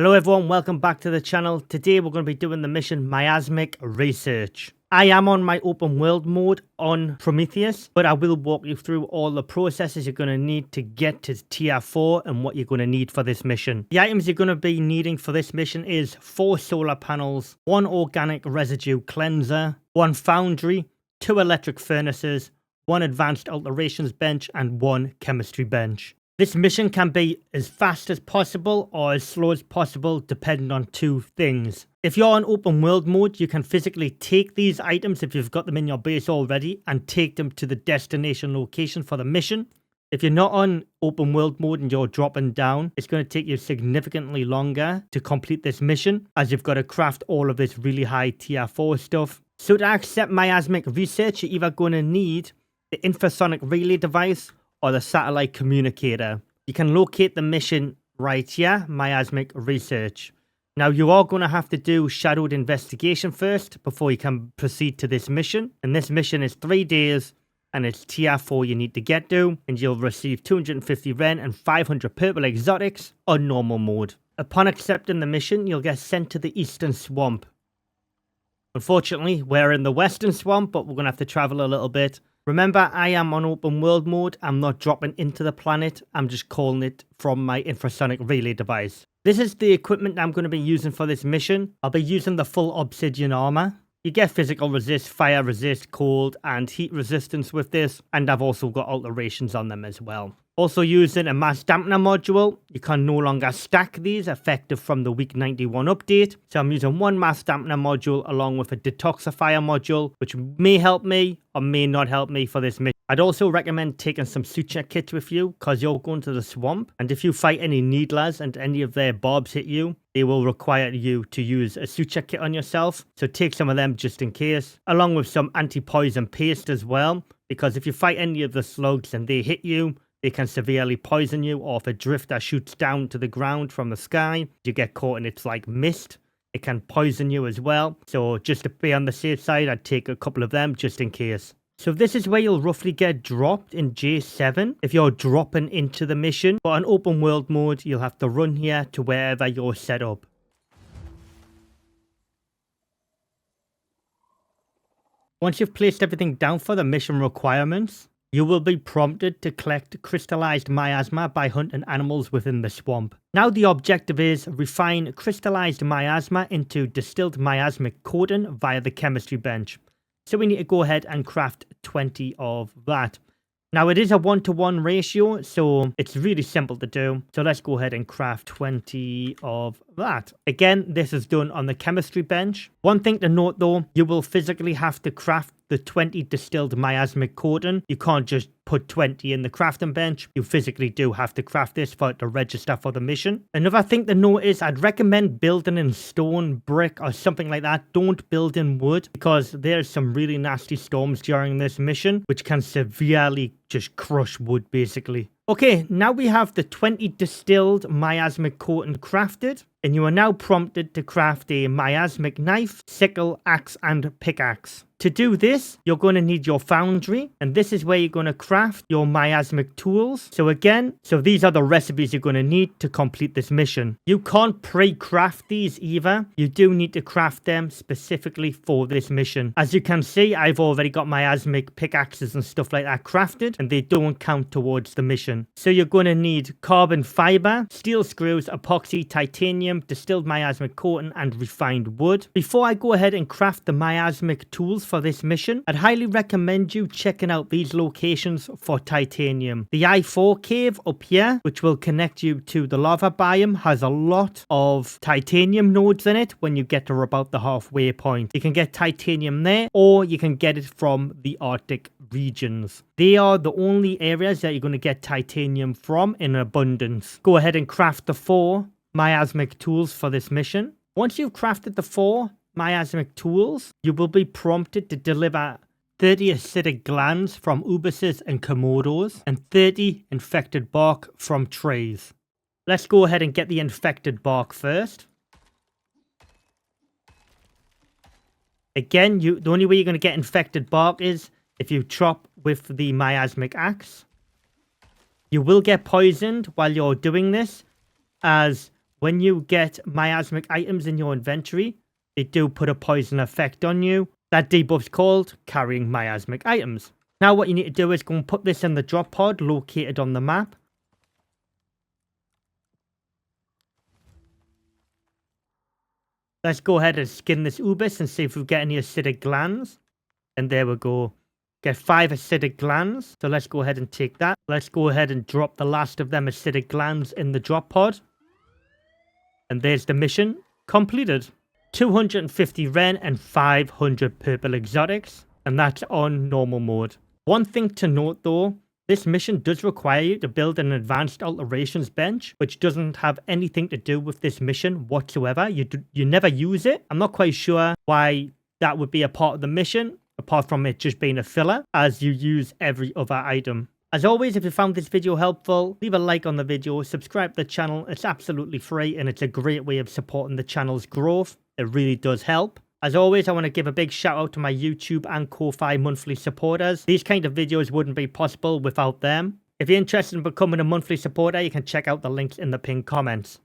Hello everyone, welcome back to the channel. Today we're going to be doing the mission Miasmic Research. I am on my open world mode on Prometheus, but I will walk you through all the processes you're going to need to get to tier 4 and what you're going to need for this mission. The items you're going to be needing for this mission is 4 solar panels, 1 organic residue cleanser, 1 foundry, 2 electric furnaces, 1 advanced alterations bench and 1 chemistry bench. This mission can be as fast as possible or as slow as possible depending on 2 things. If you're on open world mode, you can physically take these items if you've got them in your base already and take them to the destination location for the mission. If you're not on open world mode and you're dropping down, it's going to take you significantly longer to complete this mission as you've got to craft all of this really high tier 4 stuff. So to accept Miasmic Research, you're either going to need the infrasonic relay device or the satellite communicator. You can locate the mission right here, Miasmic Research. Now you are going to have to do shadowed investigation first before you can proceed to this mission. And this mission is 3 days and it's tier 4 you need to get to. And you'll receive 250 Ren and 500 purple exotics on normal mode. Upon accepting the mission, you'll get sent to the eastern swamp. Unfortunately, we're in the western swamp, but we're going to have to travel a little bit. Remember, I am on open world mode. I'm not dropping into the planet. I'm just calling it from my infrasonic relay device. This is the equipment I'm going to be using for this mission. I'll be using the full obsidian armor. You get physical resist, fire resist, cold, and heat resistance with this. And I've also got alterations on them as well. Also using a mass dampener module. You can no longer stack these, effective from the week 91 update. So I'm using 1 mass dampener module along with a detoxifier module, which may help me or may not help me for this mission. I'd also recommend taking some suture kits with you because you're going to the swamp. And if you fight any needlers and any of their barbs hit you, they will require you to use a suture kit on yourself. So take some of them just in case, along with some anti-poison paste as well. Because if you fight any of the slugs and they hit you, they can severely poison you, or if a drifter shoots down to the ground from the sky, you get caught and it's like mist. It can poison you as well. So just to be on the safe side, I'd take a couple of them just in case. So this is where you'll roughly get dropped in J7 if you're dropping into the mission. But on open world mode, you'll have to run here to wherever you're set up. Once you've placed everything down for the mission requirements, you will be prompted to collect crystallized miasma by hunting animals within the swamp. Now the objective is refine crystallized miasma into distilled miasmic coating via the chemistry bench. So we need to go ahead and craft 20 of that. Now it is a 1-to-1 ratio, so it's really simple to do. So let's go ahead and craft 20 of that. Again, this is done on the chemistry bench. One thing to note though, you will physically have to craft the 20 distilled miasmic coating. You can't just put 20 in the crafting bench. You physically do have to craft this for it to register for the mission. Another thing to note is I'd recommend building in stone, brick or something like that. Don't build in wood because there's some really nasty storms during this mission which can severely just crush wood basically. Okay, now we have the 20 distilled miasmic coating crafted, and you are now prompted to craft a miasmic knife, sickle, axe, and pickaxe. To do this, you're going to need your foundry, and this is where you're going to craft your miasmic tools. So these are the recipes you're going to need to complete this mission. You can't pre-craft these either. You do need to craft them specifically for this mission. As you can see, I've already got miasmic pickaxes and stuff like that crafted, and they don't count towards the mission. So you're going to need carbon fiber, steel screws, epoxy, titanium, distilled miasmic coating, and refined wood. Before I go ahead and craft the miasmic tools for this mission, I'd highly recommend you checking out these locations for titanium. The I4 cave up here, which will connect you to the lava biome, has a lot of titanium nodes in it when you get to about the halfway point. You can get titanium there, or you can get it from the Arctic regions. They are the only areas that you're going to get titanium from in abundance. Go ahead and craft the 4 miasmic tools for this mission. Once you've crafted the 4 miasmic tools, you will be prompted to deliver 30 acidic glands from ubuses and komodos and 30 infected bark from trees. Let's go ahead and get the infected bark first. Again, the only way you're going to get infected bark is if you chop with the miasmic axe. You will get poisoned while you're doing this, as when you get miasmic items in your inventory, they do put a poison effect on you. That debuff's called carrying miasmic items. Now what you need to do is go and put this in the drop pod located on the map. Let's go ahead and skin this ubis and see if we get any acidic glands. And there we go. Get 5 acidic glands. So let's go ahead and take that. Let's go ahead and drop the last of them acidic glands in the drop pod. And there's the mission completed. 250 Ren and 500 purple exotics. And that's on normal mode. One thing to note though, this mission does require you to build an advanced alterations bench, which doesn't have anything to do with this mission whatsoever. You never use it. I'm not quite sure why that would be a part of the mission, apart from it just being a filler, as you use every other item. As always, if you found this video helpful, leave a like on the video, subscribe to the channel. It's absolutely free and it's a great way of supporting the channel's growth. It really does help. As always, I want to give a big shout out to my YouTube and Ko-Fi monthly supporters. These kind of videos wouldn't be possible without them. If you're interested in becoming a monthly supporter, you can check out the links in the pinned comments.